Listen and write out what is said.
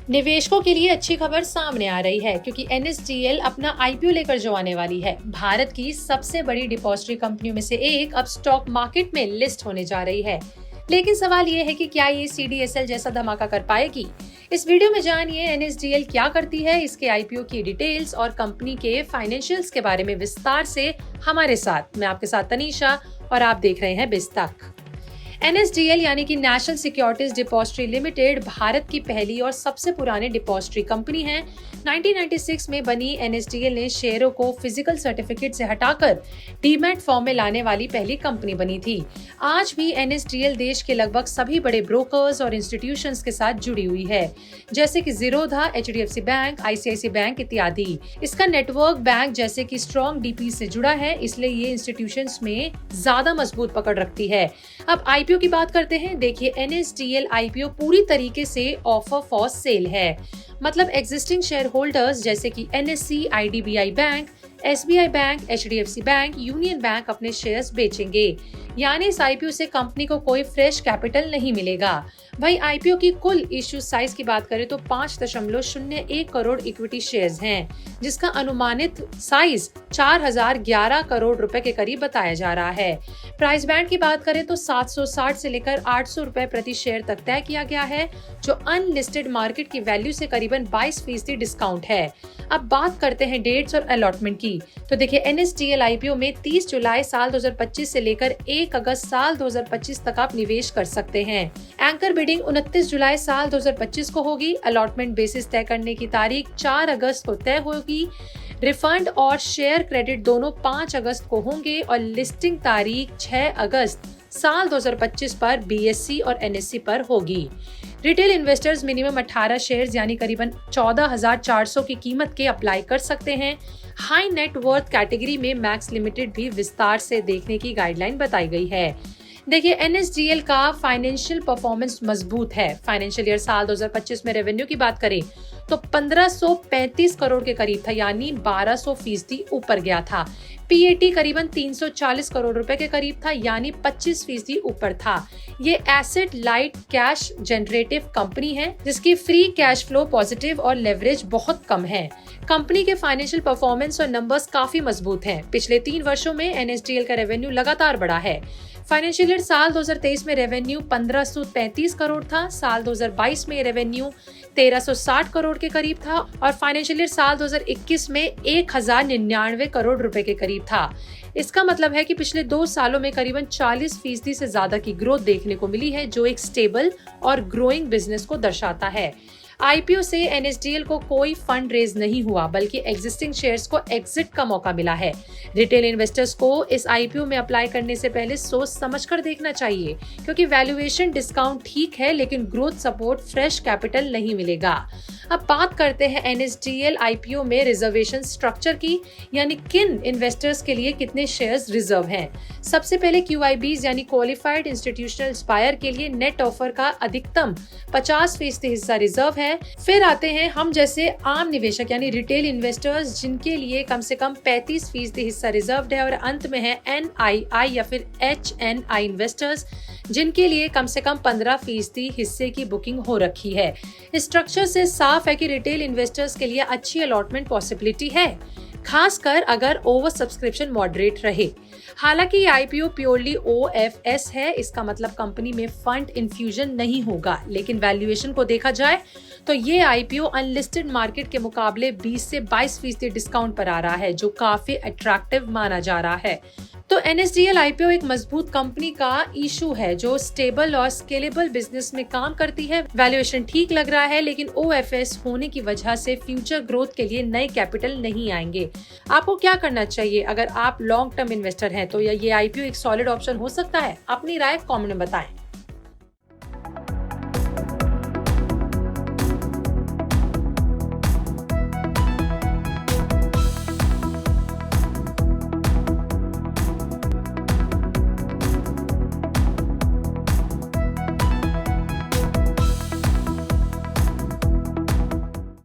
निवेशकों के लिए अच्छी खबर सामने आ रही है क्योंकि NSDL अपना IPO लेकर जो आने वाली है। भारत की सबसे बड़ी डिपॉजिटरी कंपनियों में से एक अब स्टॉक मार्केट में लिस्ट होने जा रही है। लेकिन सवाल ये है कि क्या ये CDSL जैसा धमाका कर पाएगी? इस वीडियो में जानिए NSDL क्या करती है, इसके IPO की डिटेल्स और कंपनी के फाइनेंशियल्स के बारे में विस्तार से हमारे साथ। मैं आपके साथ तनीषा और आप देख रहे हैं बिज़तक। NSDL यानी कि national securities depository limited Bharat की पहली और सबसे पुरानी डिपॉजिटरी कंपनी है। 1996 में बनी NSDL ने शेयरों को फिजिकल सर्टिफिकेट से हटाकर डीमैट फॉर्म में लाने वाली पहली कंपनी बनी थी। आज भी NSDL देश के लगभग सभी बड़े ब्रोकर्स और इंस्टीट्यूशंस के साथ जुड़ी हुई है, जैसे कि Zerodha, HDFC bank, ICICI bank इत्यादि। इसका नेटवर्क बैंक जैसे कि स्ट्रॉन्ग DP से जुड़ा है, इसलिए ये इंस्टीट्यूशंस में ज्यादा मजबूत पकड़ रखती है। अब IPO की बात करते हैं। देखिए, NSDL IPO पूरी तरीके से ऑफर फॉर सेल है, मतलब एग्जिस्टिंग शेयर होल्डर्स जैसे कि NSE, IDBI bank, SBI bank, HDFC bank, union bank अपने शेयर्स बेचेंगे। यानी इस IPO से कंपनी को कोई फ्रेश कैपिटल नहीं मिलेगा। भाई, IPO की कुल इश्यू साइज की बात करें तो 5.01 करोड़ इक्विटी शेयर्स हैं, जिसका अनुमानित साइज 4011 करोड़ रुपए के करीब बताया जा रहा है। प्राइस बैंड की बात करें तो 760 से लेकर 800 रुपए प्रति शेयर तक तय किया गया है, जो अनलिस्टेड मार्केट की वैल्यू से करीबन 22% डिस्काउंट है। अब बात करते हैं डेट्स और अलॉटमेंट की। तो देखिए, NSDL IPO में 30 जुलाई साल 2025 से लेकर 1 अगस्त साल 2025 तक आप निवेश कर सकते हैं। एंकर बिडिंग 29 जुलाई साल 2025 को होगी। अलॉटमेंट बेसिस तय करने की तारीख 4 अगस्त को तय होगी। रिफंड और शेयर क्रेडिट दोनों 5 अगस्त को होंगे और लिस्टिंग तारीख 6 अगस्त साल 2025 पर BSE और NSE पर होगी। रिटेल इन्वेस्टर्स मिनिमम 18 शेयर्स यानी करीबन 14,400 की कीमत के अप्लाई कर सकते हैं। हाई नेट वर्थ कैटेगरी में मैक्स लिमिटेड भी विस्तार से देखने की गाइडलाइन बताई गई है। देखिए, NSDL का फाइनेंशियल परफॉर्मेंस मजबूत है। फाइनेंशियल ईयर साल 2025 में रेवेन्यू की बात करें तो 1535 करोड़ के करीब था, यानी 1200% ऊपर गया था। PAT करीबन 340 करोड़ रुपए के करीब था, यानी 25% ऊपर था। ये asset light cash generative company है, जिसकी फ्री कैश फ्लो पॉजिटिव और लेवरेज बहुत कम है। कंपनी के फाइनेंशियल परफॉर्मेंस और नंबर्स काफी मजबूत हैं। पिछले 3 वर्षों में NSDL का रेवेन्यू लगातार बढ़ा है। फाइनेंशियल ईयर साल 2023 में रेवेन्यू 1533 करोड़ था, साल 2022 में रेवेन्यू 1360 करोड़ के करीब था और फाइनेंशियल ईयर साल 2021 में 1099 करोड़ रुपए के करीब था। इसका मतलब है कि पिछले 2 सालों में करीबन 40% से ज्यादा की ग्रोथ देखने को मिली है, जो एक स्टेबल और ग्रोइंग बिजनेस को दर्शाता है। IPO से NSDL को कोई फंड रेज नहीं हुआ, बल्कि एग्जिस्टिंग शेयर्स को एग्जिट का मौका मिला है। रिटेल इन्वेस्टर्स को इस IPO में अप्लाई करने से पहले सोच समझकर देखना चाहिए, क्योंकि वैल्यूएशन डिस्काउंट ठीक है, लेकिन ग्रोथ सपोर्ट, फ्रेश कैपिटल नहीं मिलेगा। अब बात करते हैं NSDL IPO में रिजर्वेशन स्ट्रक्चर की, यानी किन इन्वेस्टर्स के लिए कितने शेयर्स रिजर्व हैं। सबसे पहले QIBs यानी क्वालिफाइड इंस्टीट्यूशनल बायर के लिए नेट ऑफर का अधिकतम 50% हिस्सा रिजर्व है। फिर आते हैं हम जैसे आम निवेशक यानी रिटेल इन्वेस्टर्स, जिनके लिए कम से कम 35% हिस्सा रिजर्व है। और अंत में है NII या फिर HNI इन्वेस्टर्स, जिनके लिए कम से कम 15% हिस्से की बुकिंग हो रखी है। स्ट्रक्चर से साफ है कि रिटेल इन्वेस्टर्स के लिए अच्छी अलॉटमेंट पॉसिबिलिटी है, खासकर अगर ओवर सब्सक्रिप्शन मॉडरेट रहे। हालांकि ये IPO प्योरली OFS है, इसका मतलब कंपनी में फंड इन्फ्यूजन नहीं होगा। लेकिन वैल्यूएशन को देखा जाए तो ये IPO अनलिस्टेड मार्केट के मुकाबले 20 से 22% डिस्काउंट पर आ रहा है, जो काफी अट्रैक्टिव माना जा रहा है। तो NSDL IPO एक मजबूत कंपनी का इशू है, जो स्टेबल और स्केलेबल बिजनेस में काम करती है। वैल्यूएशन ठीक लग रहा है, लेकिन OFS होने की वजह से फ्यूचर ग्रोथ के लिए नए कैपिटल नहीं आएंगे। आपको क्या करना चाहिए? अगर आप लॉन्ग टर्म इन्वेस्टर हैं तो ये IPO एक सॉलिड ऑप्शन हो सकता है। अपनी राय कमेंट में बताएं।